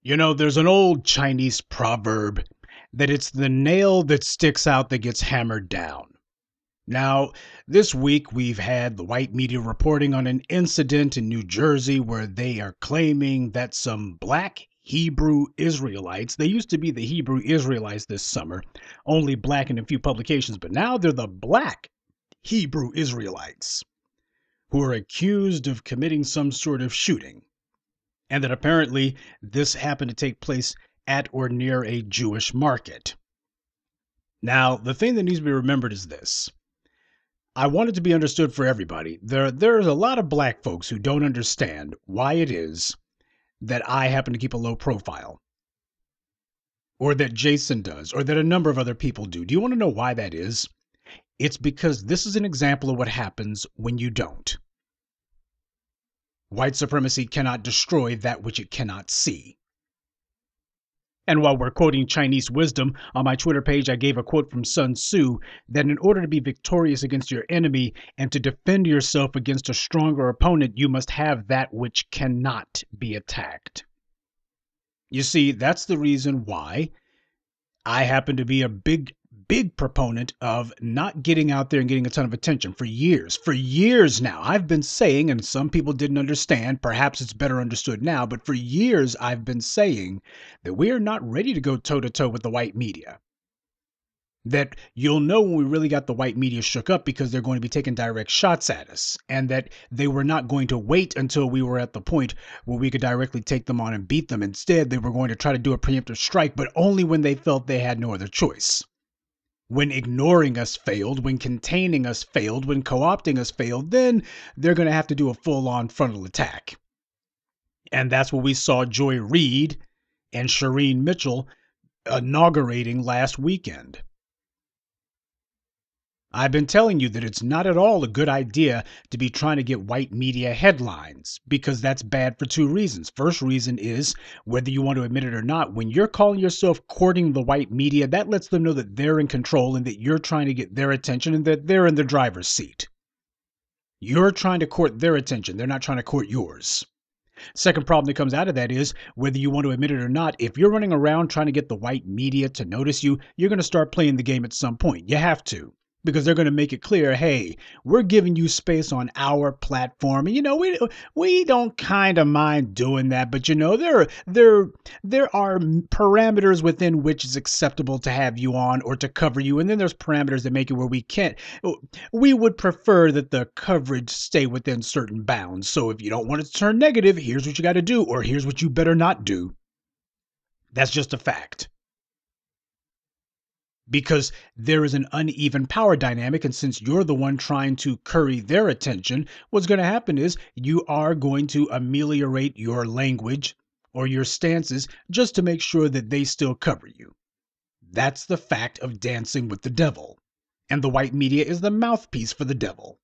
You know, there's an old Chinese proverb that it's the nail that sticks out that gets hammered down. Now, this week we've had the white media reporting on an incident in New Jersey where they are claiming that some black Hebrew Israelites, they used to be the Hebrew Israelites this summer, only black in a few publications, but now they're the black Hebrew Israelites who are accused of committing some sort of shooting, and that apparently this happened to take place at or near a Jewish market. Now, the thing that needs to be remembered is this. I want it to be understood for everybody. There's a lot of black folks who don't understand why it is that I happen to keep a low profile, or that Jason does, or that a number of other people do. Do you want to know why that is? It's because this is an example of what happens when you don't. White supremacy cannot destroy that which it cannot see. And while we're quoting Chinese wisdom, on my Twitter page, I gave a quote from Sun-Tzu that in order to be victorious against your enemy and to defend yourself against a stronger opponent, you must have that which cannot be attacked. You see, that's the reason why I happen to be a big proponent of not getting out there and getting a ton of attention for years. For years now, I've been saying, and some people didn't understand, perhaps it's better understood now, but for years I've been saying that we are not ready to go toe-to-toe with the white media. That you'll know when we really got the white media shook up because they're going to be taking direct shots at us, and that they were not going to wait until we were at the point where we could directly take them on and beat them. Instead, they were going to try to do a preemptive strike, but only when they felt they had no other choice. When ignoring us failed, when containing us failed, when co-opting us failed, then they're going to have to do a full-on frontal attack. And that's what we saw Joy Reid and Shireen Mitchell inaugurating last weekend. I've been telling you that it's not at all a good idea to be trying to get white media headlines, because that's bad for two reasons. First reason is, whether you want to admit it or not, when you're calling yourself courting the white media, that lets them know that they're in control and that you're trying to get their attention and that they're in the driver's seat. You're trying to court their attention. They're not trying to court yours. Second problem that comes out of that is, whether you want to admit it or not, if you're running around trying to get the white media to notice you, you're going to start playing the game at some point. You have to. Because they're going to make it clear, hey, we're giving you space on our platform. And, we don't kind of mind doing that. But, there are parameters within which it's acceptable to have you on or to cover you. And then there's parameters that make it where we can't. We would prefer that the coverage stay within certain bounds. So if you don't want it to turn negative, here's what you got to do, or here's what you better not do. That's just a fact. Because there is an uneven power dynamic, and since you're the one trying to curry their attention, what's going to happen is you are going to ameliorate your language or your stances just to make sure that they still cover you. That's the fact of dancing with the devil, and the white media is the mouthpiece for the devil.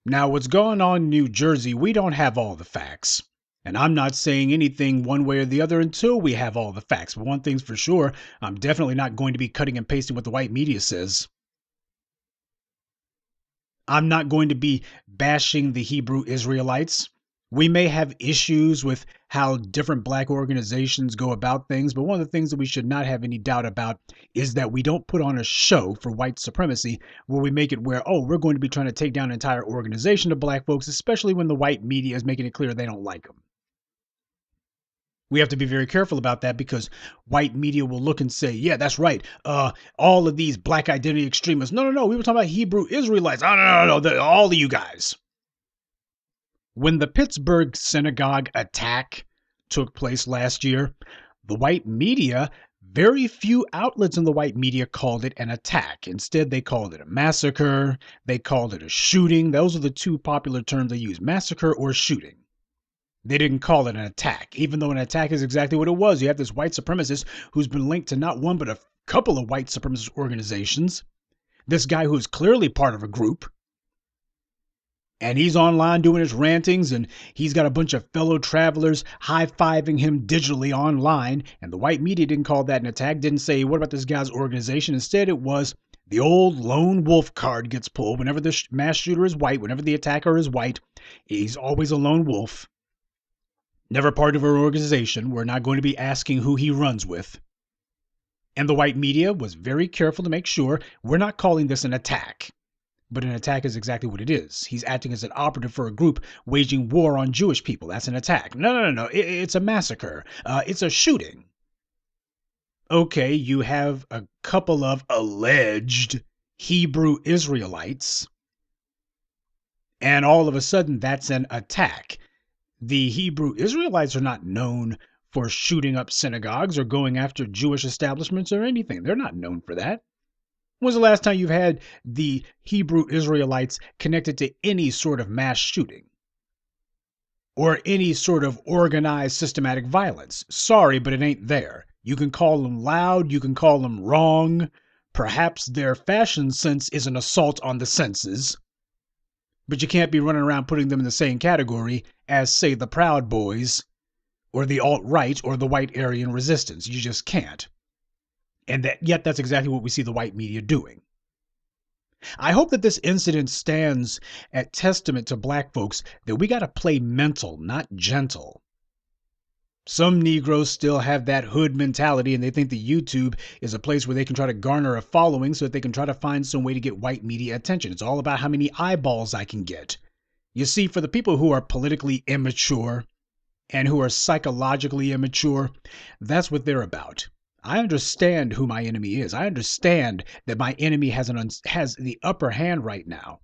Now, what's going on in New Jersey, we don't have all the facts. And I'm not saying anything one way or the other until we have all the facts. But one thing's for sure, I'm definitely not going to be cutting and pasting what the white media says. I'm not going to be bashing the Hebrew Israelites. We may have issues with how different black organizations go about things, but one of the things that we should not have any doubt about is that we don't put on a show for white supremacy where we make it where, we're going to be trying to take down an entire organization of black folks, especially when the white media is making it clear they don't like them. We have to be very careful about that because white media will look and say, yeah, that's right. All of these black identity extremists. No. We were talking about Hebrew Israelites. No. All of you guys. When the Pittsburgh synagogue attack took place last year, the white media, very few outlets in the white media called it an attack. Instead, they called it a massacre. They called it a shooting. Those are the two popular terms they use, massacre or shooting. They didn't call it an attack, even though an attack is exactly what it was. You have this white supremacist who's been linked to not one but a couple of white supremacist organizations. This guy who's clearly part of a group. And he's online doing his rantings, and he's got a bunch of fellow travelers high-fiving him digitally online. And the white media didn't call that an attack, didn't say, what about this guy's organization? Instead, it was the old lone wolf card gets pulled. Whenever the mass shooter is white, whenever the attacker is white, he's always a lone wolf. Never part of our organization. We're not going to be asking who he runs with. And the white media was very careful to make sure we're not calling this an attack. But an attack is exactly what it is. He's acting as an operative for a group waging war on Jewish people. That's an attack. No. It's a massacre. It's a shooting. Okay, you have a couple of alleged Hebrew Israelites, and all of a sudden that's an attack. The Hebrew Israelites are not known for shooting up synagogues or going after Jewish establishments or anything. They're not known for that. When's the last time you've had the Hebrew Israelites connected to any sort of mass shooting or any sort of organized systematic violence? Sorry, but it ain't there. You can call them loud, you can call them wrong. Perhaps their fashion sense is an assault on the senses. But you can't be running around putting them in the same category as, say, the Proud Boys or the alt-right or the white Aryan resistance. You just can't. And yet that's exactly what we see the white media doing. I hope that this incident stands at testament to black folks that we got to play mental, not gentle. Some Negroes still have that hood mentality and they think that YouTube is a place where they can try to garner a following so that they can try to find some way to get white media attention. It's all about how many eyeballs I can get. You see, for the people who are politically immature and who are psychologically immature, that's what they're about. I understand who my enemy is. I understand that my enemy has the upper hand right now.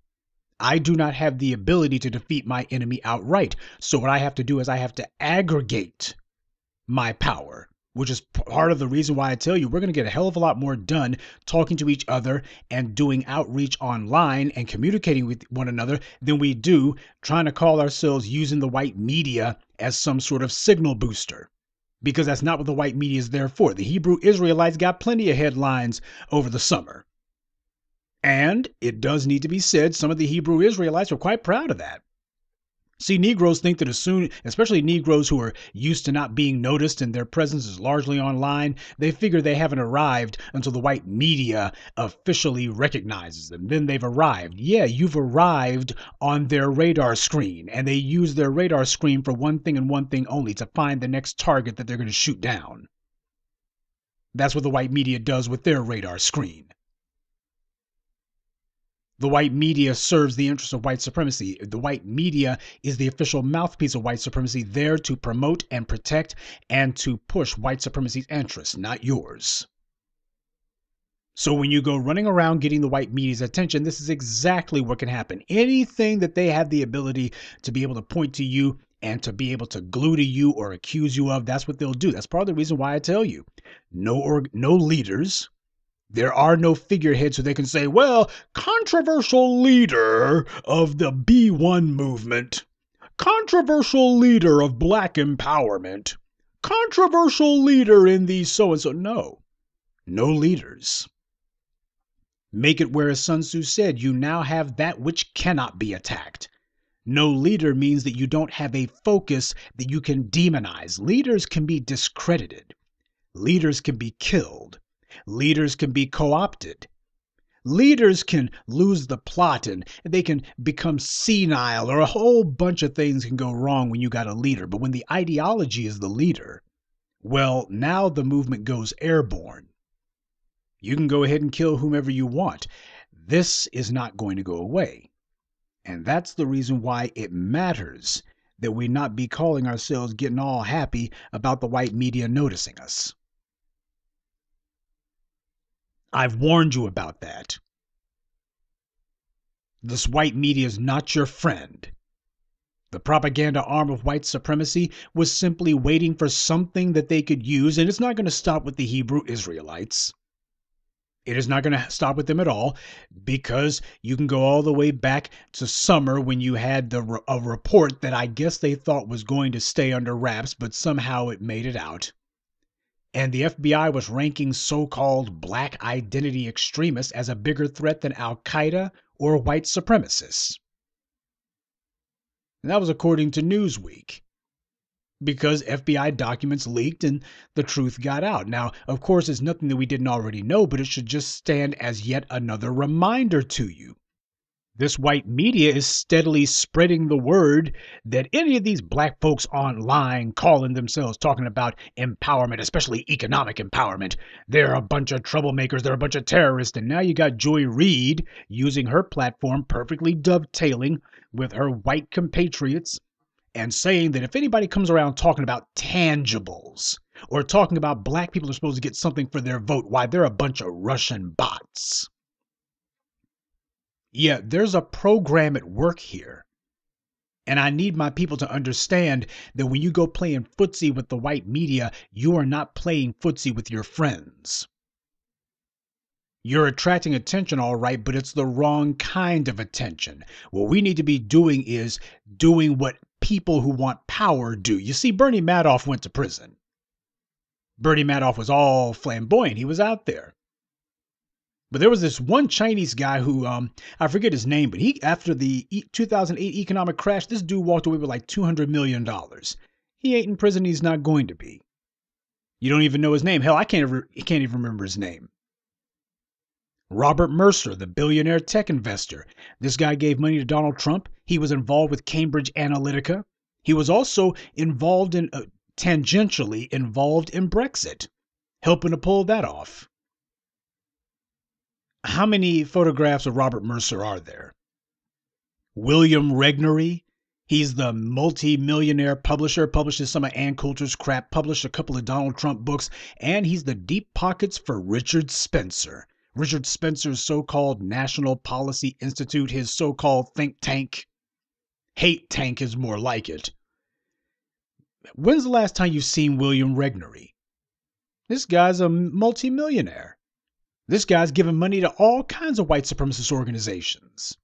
I do not have the ability to defeat my enemy outright. So what I have to do is I have to aggregate my power, which is part of the reason why I tell you we're going to get a hell of a lot more done talking to each other and doing outreach online and communicating with one another than we do trying to call ourselves using the white media as some sort of signal booster. Because that's not what the white media is there for. The Hebrew Israelites got plenty of headlines over the summer. And it does need to be said, some of the Hebrew Israelites were quite proud of that. See, Negroes think that as soon, especially Negroes who are used to not being noticed and their presence is largely online, they figure they haven't arrived until the white media officially recognizes them. Then they've arrived. Yeah, you've arrived on their radar screen, and they use their radar screen for one thing and one thing only, to find the next target that they're going to shoot down. That's what the white media does with their radar screen. The white media serves the interests of white supremacy. The white media is the official mouthpiece of white supremacy, there to promote and protect and to push white supremacy's interests, not yours. So when you go running around getting the white media's attention, this is exactly what can happen. Anything that they have the ability to be able to point to you and to be able to glue to you or accuse you of, that's what they'll do. That's part of the reason why I tell you, no leaders. There are no figureheads who they can say, well, controversial leader of the B1 movement, controversial leader of black empowerment, controversial leader in the so-and-so. No leaders. Make it where, as Sun-Tzu said, you now have that which cannot be attacked. No leader means that you don't have a focus that you can demonize. Leaders can be discredited. Leaders can be killed. Leaders can be co-opted. Leaders can lose the plot and they can become senile, or a whole bunch of things can go wrong when you got a leader. But when the ideology is the leader, well, now the movement goes airborne. You can go ahead and kill whomever you want. This is not going to go away. And that's the reason why it matters that we not be calling ourselves getting all happy about the white media noticing us. I've warned you about that. This white media is not your friend. The propaganda arm of white supremacy was simply waiting for something that they could use, and it's not going to stop with the Hebrew Israelites. It is not going to stop with them at all, because you can go all the way back to summer when you had a report that I guess they thought was going to stay under wraps, but somehow it made it out. And the FBI was ranking so-called black identity extremists as a bigger threat than Al-Qaeda or white supremacists. And that was according to Newsweek, because FBI documents leaked and the truth got out. Now, of course, it's nothing that we didn't already know, but it should just stand as yet another reminder to you. This white media is steadily spreading the word that any of these black folks online calling themselves talking about empowerment, especially economic empowerment, they're a bunch of troublemakers, they're a bunch of terrorists. And now you got Joy Reid using her platform, perfectly dovetailing with her white compatriots and saying that if anybody comes around talking about tangibles or talking about black people are supposed to get something for their vote, why, they're a bunch of Russian bots. Yeah, there's a program at work here. And I need my people to understand that when you go playing footsie with the white media, you are not playing footsie with your friends. You're attracting attention, all right, but it's the wrong kind of attention. What we need to be doing is doing what people who want power do. You see, Bernie Madoff went to prison. Bernie Madoff was all flamboyant. He was out there. But there was this one Chinese guy who, I forget his name, but he, after the 2008 economic crash, this dude walked away with like $200 million. He ain't in prison. He's not going to be. You don't even know his name. Hell, I can't even remember his name. Robert Mercer, the billionaire tech investor. This guy gave money to Donald Trump. He was involved with Cambridge Analytica. He was also involved in, tangentially involved in Brexit, helping to pull that off. How many photographs of Robert Mercer are there? William Regnery. He's the multi-millionaire publisher, publishes some of Ann Coulter's crap, published a couple of Donald Trump books, and he's the deep pockets for Richard Spencer. Richard Spencer's so-called National Policy Institute, his so-called think tank. Hate tank is more like it. When's the last time you've seen William Regnery? This guy's a multi-millionaire. This guy's giving money to all kinds of white supremacist organizations.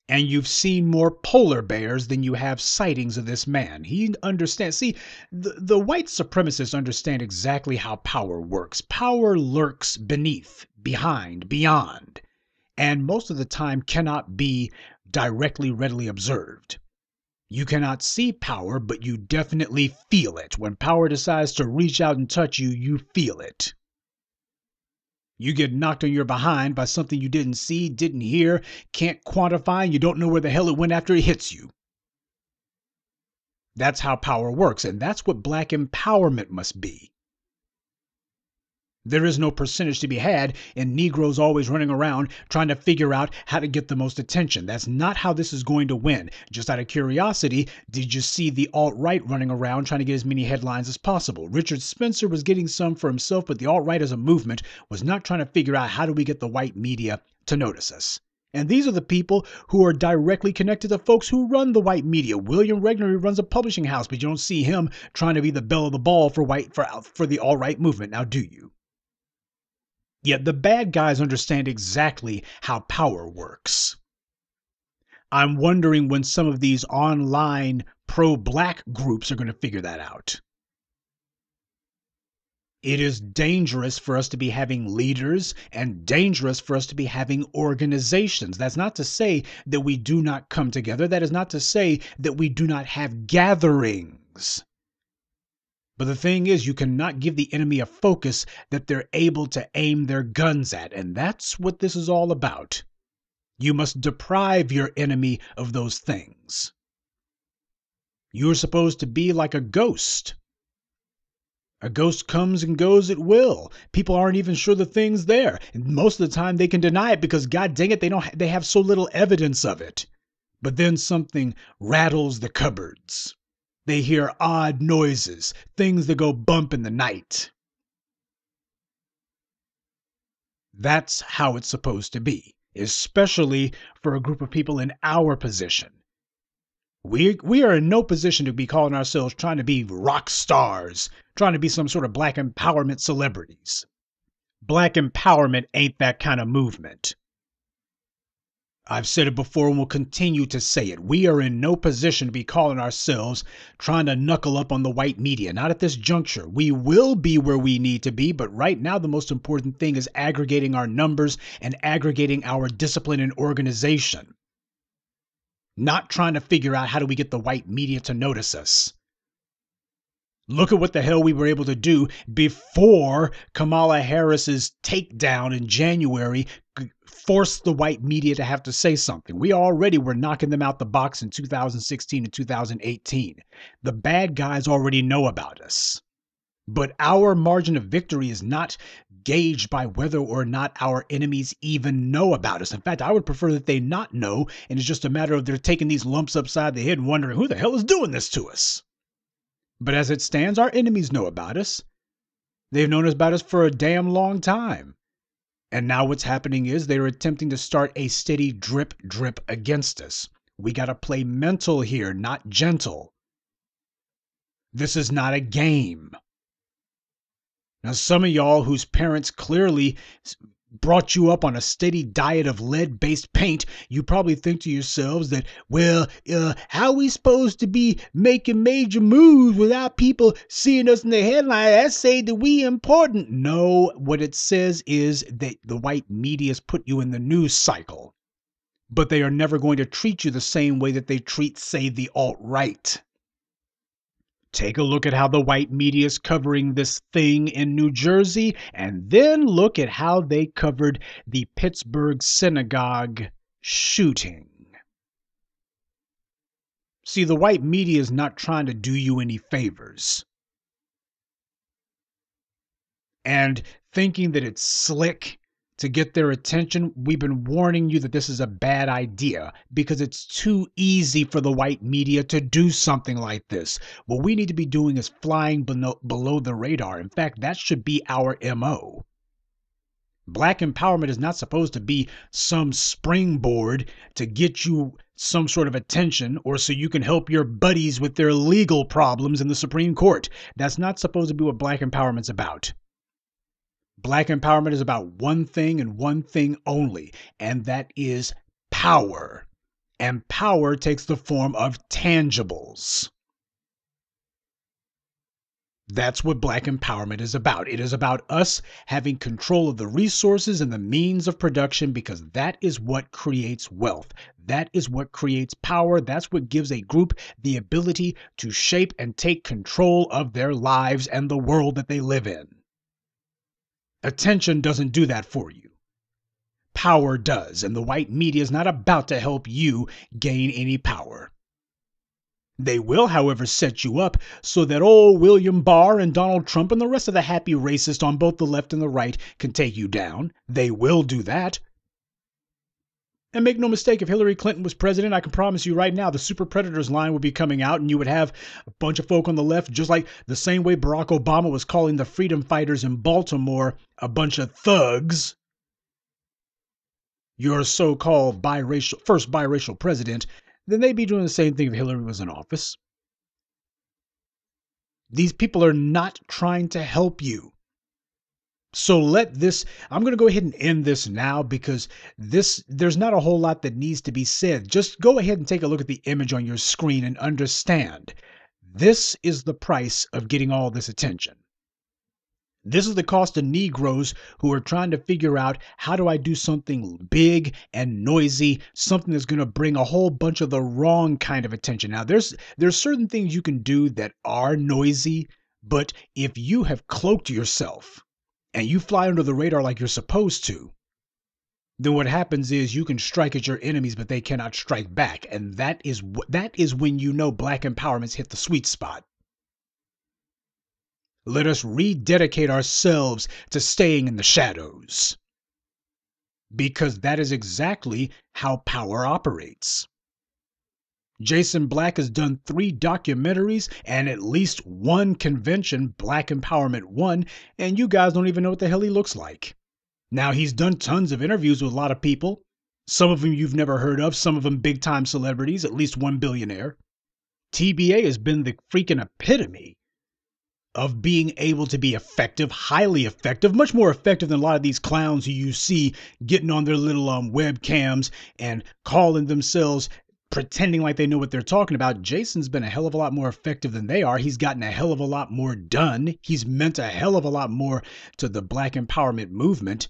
And you've seen more polar bears than you have sightings of this man. He understands. See, the white supremacists understand exactly how power works. Power lurks beneath, behind, beyond, and most of the time cannot be directly, readily observed. You cannot see power, but you definitely feel it. When power decides to reach out and touch you, you feel it. You get knocked on your behind by something you didn't see, didn't hear, can't quantify, and you don't know where the hell it went after it hits you. That's how power works, and that's what black empowerment must be. There is no percentage to be had in Negroes always running around trying to figure out how to get the most attention. That's not how this is going to win. Just out of curiosity, did you see the alt-right running around trying to get as many headlines as possible? Richard Spencer was getting some for himself, but the alt-right as a movement was not trying to figure out how do we get the white media to notice us. And these are the people who are directly connected to folks who run the white media. William Regnery runs a publishing house, but you don't see him trying to be the belle of the ball for the alt-right movement. Now, do you? Yet the bad guys understand exactly how power works. I'm wondering when some of these online pro-black groups are going to figure that out. It is dangerous for us to be having leaders and dangerous for us to be having organizations. That's not to say that we do not come together. That is not to say that we do not have gatherings. But the thing is, you cannot give the enemy a focus that they're able to aim their guns at. And that's what this is all about. You must deprive your enemy of those things. You're supposed to be like a ghost. A ghost comes and goes at will. People aren't even sure the thing's there. And most of the time they can deny it because, God dang it, they have so little evidence of it. But then something rattles the cupboards. They hear odd noises, things that go bump in the night. That's how it's supposed to be, especially for a group of people in our position. We are in no position to be calling ourselves trying to be rock stars, trying to be some sort of black empowerment celebrities. Black empowerment ain't that kind of movement. I've said it before and will continue to say it. We are in no position to be calling ourselves trying to knuckle up on the white media. Not at this juncture. We will be where we need to be, but right now the most important thing is aggregating our numbers and aggregating our discipline and organization. Not trying to figure out how do we get the white media to notice us. Look at what the hell we were able to do before Kamala Harris's takedown in January forced the white media to have to say something. We already were knocking them out the box in 2016 and 2018. The bad guys already know about us. But our margin of victory is not gauged by whether or not our enemies even know about us. In fact, I would prefer that they not know, and it's just a matter of they're taking these lumps upside the head and wondering who the hell is doing this to us. But as it stands, our enemies know about us. They've known about us for a damn long time. And now what's happening is they're attempting to start a steady drip against us. We got to play mental here, not gentle. This is not a game. Now, some of y'all whose parents clearly brought you up on a steady diet of lead-based paint, you probably think to yourselves that, well, how are we supposed to be making major moves without people seeing us in the headline? That say that we important. No, what it says is that the white media's put you in the news cycle, but they are never going to treat you the same way that they treat, say, the alt-right. Take a look at how the white media is covering this thing in New Jersey, and then look at how they covered the Pittsburgh synagogue shooting. See, the white media is not trying to do you any favors. And thinking that it's slick to get their attention, we've been warning you that this is a bad idea because it's too easy for the white media to do something like this. What we need to be doing is flying below the radar. In fact, that should be our MO. Black empowerment is not supposed to be some springboard to get you some sort of attention or so you can help your buddies with their legal problems in the Supreme Court. That's not supposed to be what black empowerment's about. Black empowerment is about one thing and one thing only, and that is power. And power takes the form of tangibles. That's what black empowerment is about. It is about us having control of the resources and the means of production because that is what creates wealth. That is what creates power. That's what gives a group the ability to shape and take control of their lives and the world that they live in. Attention doesn't do that for you. Power does, and the white media is not about to help you gain any power. They will, however, set you up so that old William Barr and Donald Trump and the rest of the happy racists on both the left and the right can take you down. They will do that. And make no mistake, if Hillary Clinton was president, I can promise you right now, the super predators line would be coming out and you would have a bunch of folk on the left, just like the same way Barack Obama was calling the freedom fighters in Baltimore a bunch of thugs. Your so-called first biracial president, then they'd be doing the same thing if Hillary was in office. These people are not trying to help you. So I'm going to go ahead and end this now because there's not a whole lot that needs to be said. Just go ahead and take a look at the image on your screen and understand. This is the price of getting all this attention. This is the cost of Negroes who are trying to figure out how do I do something big and noisy, something that's going to bring a whole bunch of the wrong kind of attention. Now, there's certain things you can do that are noisy, but if you have cloaked yourself and you fly under the radar like you're supposed to, then what happens is you can strike at your enemies, but they cannot strike back. And that is when you know black empowerment's hit the sweet spot. Let us rededicate ourselves to staying in the shadows, because that is exactly how power operates. Jason Black has done 3 documentaries and at least 1 convention, Black Empowerment 1, and you guys don't even know what the hell he looks like. Now, he's done tons of interviews with a lot of people. Some of them you've never heard of, some of them big-time celebrities, at least 1 billionaire. TBA has been the freaking epitome of being able to be effective, highly effective, much more effective than a lot of these clowns who you see getting on their little webcams and calling themselves, pretending like they know what they're talking about. Jason's been a hell of a lot more effective than they are. He's gotten a hell of a lot more done. He's meant a hell of a lot more to the black empowerment movement.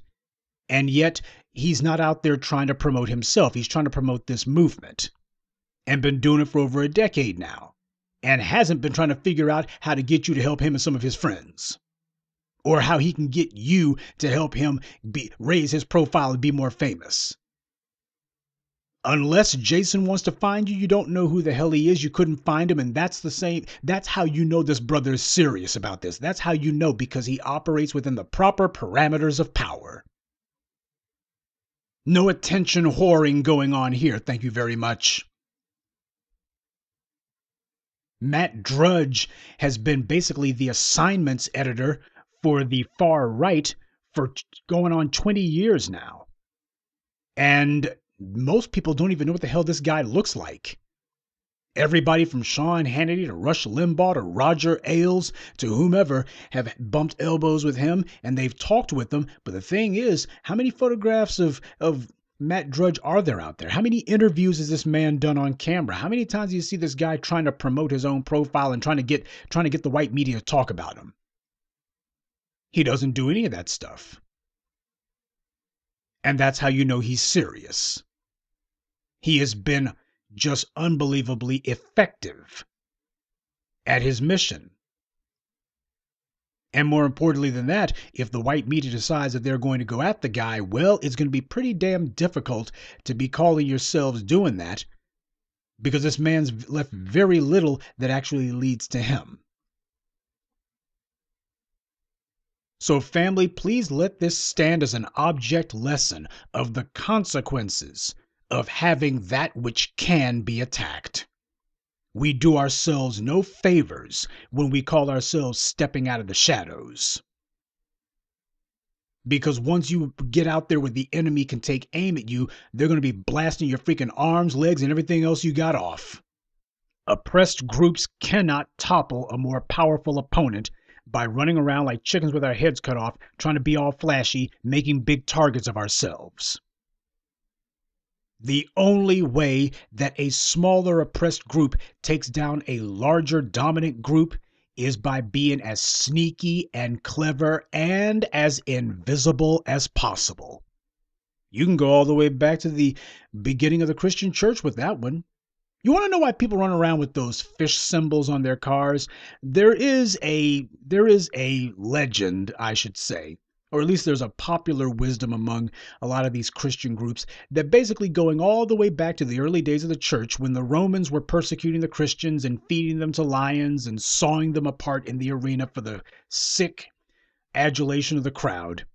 And yet he's not out there trying to promote himself. He's trying to promote this movement and been doing it for over a decade now. and hasn't been trying to figure out how to get you to help him and some of his friends, or how he can get you to help him raise his profile and be more famous. Unless Jason wants to find you, you don't know who the hell he is. You couldn't find him. And that's how you know this brother is serious about this. That's how you know, because he operates within the proper parameters of power. No attention whoring going on here. Thank you very much. Matt Drudge has been basically the assignments editor for the far right for going on 20 years now. And most people don't even know what the hell this guy looks like. Everybody from Sean Hannity to Rush Limbaugh to Roger Ailes to whomever have bumped elbows with him, and they've talked with him. But the thing is, how many photographs of Matt Drudge are there out there? How many interviews has this man done on camera? How many times do you see this guy trying to promote his own profile and trying to get the white media to talk about him? He doesn't do any of that stuff. And that's how you know he's serious. He has been just unbelievably effective at his mission. And more importantly than that, if the white media decides that they're going to go at the guy, well, it's going to be pretty damn difficult to be calling yourselves doing that, because this man's left very little that actually leads to him. So family, please let this stand as an object lesson of the consequences of having that which can be attacked. We do ourselves no favors when we call ourselves stepping out of the shadows. Because once you get out there where the enemy can take aim at you, they're going to be blasting your freaking arms, legs, and everything else you got off. Oppressed groups cannot topple a more powerful opponent by running around like chickens with our heads cut off, trying to be all flashy, making big targets of ourselves. The only way that a smaller oppressed group takes down a larger dominant group is by being as sneaky and clever and as invisible as possible. You can go all the way back to the beginning of the Christian church with that one. You want to know why people run around with those fish symbols on their cars? There is a legend, I should say, or at least there's a popular wisdom among a lot of these Christian groups, that basically going all the way back to the early days of the church, when the Romans were persecuting the Christians and feeding them to lions and sawing them apart in the arena for the sick adulation of the crowd,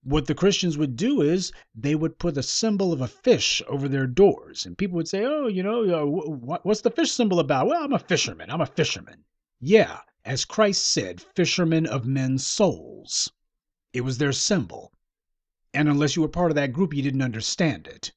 what the Christians would do is they would put a symbol of a fish over their doors. And people would say, oh, what's the fish symbol about? Well, I'm a fisherman. I'm a fisherman. Yeah, as Christ said, fishermen of men's souls. It was their symbol. And unless you were part of that group, you didn't understand it.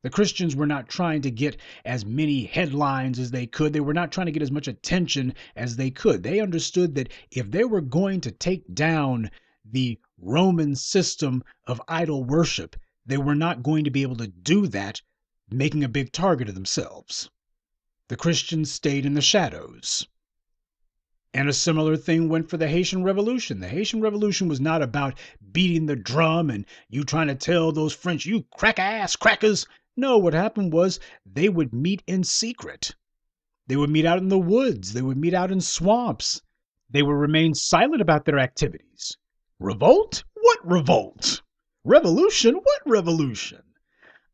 The Christians were not trying to get as many headlines as they could. They were not trying to get as much attention as they could. They understood that if they were going to take down the Roman system of idol worship, they were not going to be able to do that making a big target of themselves. The Christians stayed in the shadows. And a similar thing went for the Haitian Revolution. The Haitian Revolution was not about beating the drum and you trying to tell those French, you crack-ass crackers. No, what happened was they would meet in secret. They would meet out in the woods. They would meet out in swamps. They would remain silent about their activities. Revolt? What revolt? Revolution? What revolution?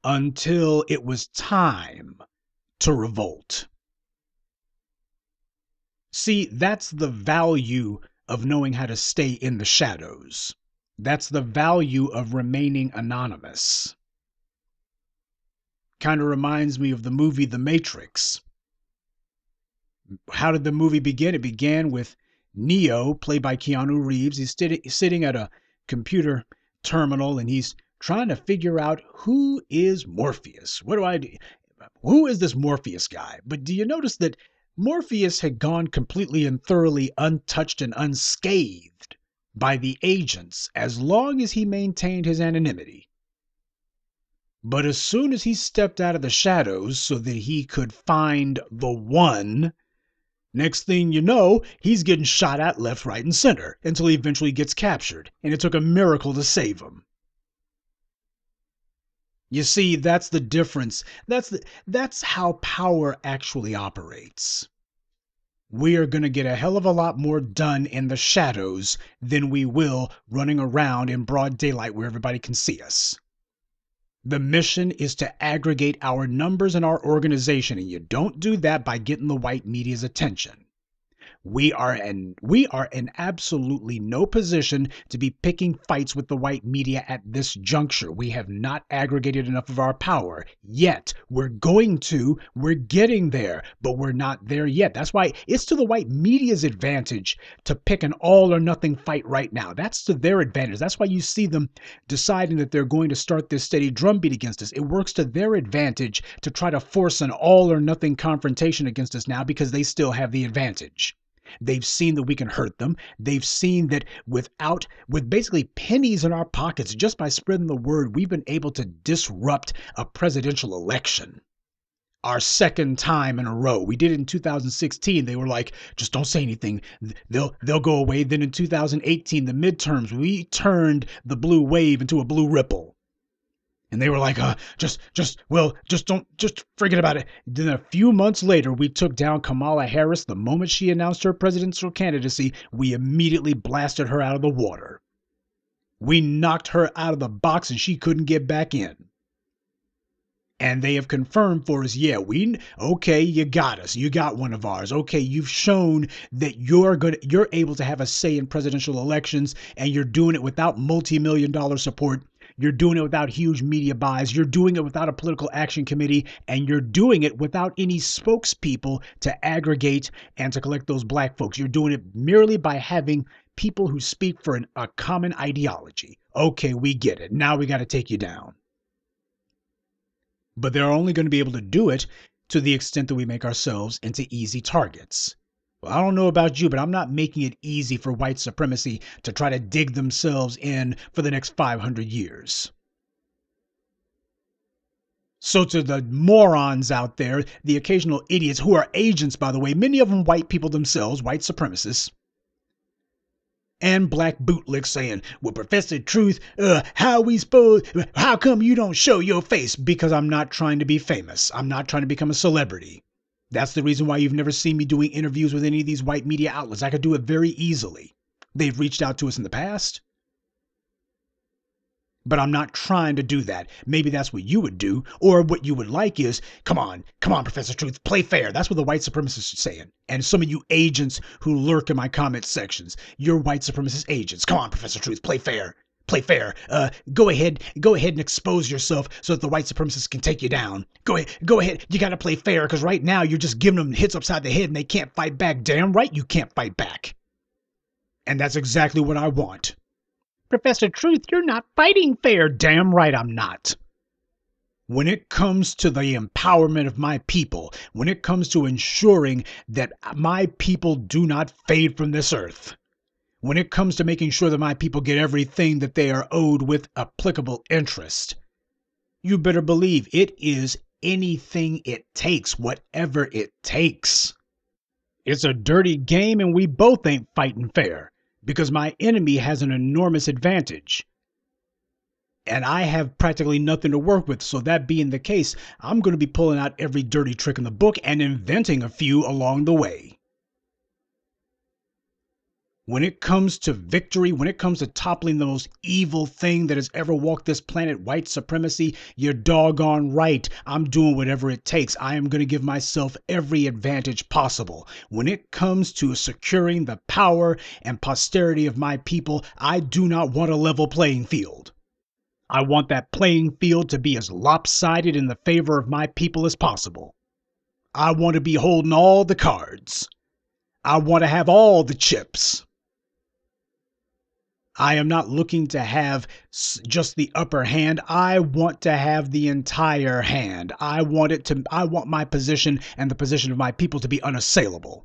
Until it was time to revolt. See, that's the value of knowing how to stay in the shadows. That's the value of remaining anonymous. Kind of reminds me of the movie The Matrix. How did the movie begin? It began with Neo, played by Keanu Reeves. He's sitting at a computer terminal and he's trying to figure out who is Morpheus. What do I do? Who is this Morpheus guy? But do you notice that Morpheus had gone completely and thoroughly untouched and unscathed by the agents as long as he maintained his anonymity. But as soon as he stepped out of the shadows so that he could find the one, next thing you know, he's getting shot at left, right, and center until he eventually gets captured, and it took a miracle to save him. You see, that's the difference. That's how power actually operates. We are going to get a hell of a lot more done in the shadows than we will running around in broad daylight where everybody can see us. The mission is to aggregate our numbers in our organization, and you don't do that by getting the white media's attention. We are in absolutely no position to be picking fights with the white media at this juncture. We have not aggregated enough of our power yet. We're getting there, but we're not there yet. That's why it's to the white media's advantage to pick an all or nothing fight right now. That's to their advantage. That's why you see them deciding that they're going to start this steady drumbeat against us. It works to their advantage to try to force an all or nothing confrontation against us now because they still have the advantage. They've seen that we can hurt them. They've seen that with basically pennies in our pockets, just by spreading the word, we've been able to disrupt a presidential election. Our second time in a row. We did it in 2016. They were like, just don't say anything. They'll go away. Then in 2018, the midterms, we turned the blue wave into a blue ripple. And they were like, just forget about it. Then a few months later, we took down Kamala Harris. The moment she announced her presidential candidacy, we immediately blasted her out of the water. We knocked her out of the box and she couldn't get back in. And they have confirmed for us, yeah, okay, you got us. You got one of ours. Okay, you've shown that you're able to have a say in presidential elections, and you're doing it without multi-million-dollar support. You're doing it without huge media buys. You're doing it without a political action committee, and you're doing it without any spokespeople to aggregate and to collect those black folks. You're doing it merely by having people who speak for a common ideology. Okay, we get it. Now we got to take you down. But they're only going to be able to do it to the extent that we make ourselves into easy targets. Well, I don't know about you, but I'm not making it easy for white supremacy to try to dig themselves in for the next 500 years. So to the morons out there, the occasional idiots who are agents, by the way, many of them white people themselves, white supremacists, and black bootlicks saying, well, Professor Truth, how come you don't show your face? Because I'm not trying to be famous. I'm not trying to become a celebrity. That's the reason why you've never seen me doing interviews with any of these white media outlets. I could do it very easily. They've reached out to us in the past. But I'm not trying to do that. Maybe that's what you would do, or what you would like is, come on, Professor Truth, play fair. That's what the white supremacists are saying. And some of you agents who lurk in my comment sections, you're white supremacist agents. Come on, Professor Truth, play fair. Play fair. Go ahead and expose yourself so that the white supremacists can take you down. Go ahead. You got to play fair because right now you're just giving them hits upside the head and they can't fight back. Damn right you can't fight back. And that's exactly what I want. Professor Truth, you're not fighting fair. Damn right I'm not. When it comes to the empowerment of my people, when it comes to ensuring that my people do not fade from this earth, when it comes to making sure that my people get everything that they are owed with applicable interest, you better believe it is anything it takes, whatever it takes. It's a dirty game and we both ain't fighting fair because my enemy has an enormous advantage. And I have practically nothing to work with. So that being the case, I'm going to be pulling out every dirty trick in the book and inventing a few along the way. When it comes to victory, when it comes to toppling the most evil thing that has ever walked this planet, white supremacy, you're doggone right. I'm doing whatever it takes. I am going to give myself every advantage possible. When it comes to securing the power and posterity of my people, I do not want a level playing field. I want that playing field to be as lopsided in the favor of my people as possible. I want to be holding all the cards. I want to have all the chips. I am not looking to have just the upper hand. I want to have the entire hand. I want my position and the position of my people to be unassailable.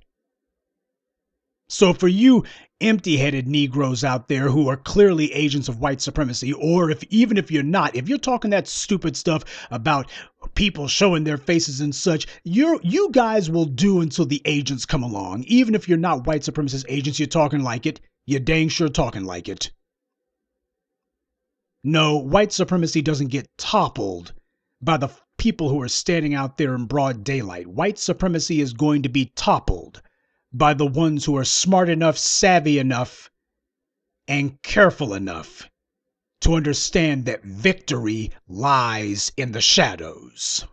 So for you empty-headed Negroes out there who are clearly agents of white supremacy, or even if you're not, if you're talking that stupid stuff about people showing their faces and such, you guys will do until the agents come along. Even if you're not white supremacist agents, you're talking like it. You're dang sure talking like it. No, white supremacy doesn't get toppled by the people who are standing out there in broad daylight. White supremacy is going to be toppled by the ones who are smart enough, savvy enough, and careful enough to understand that victory lies in the shadows.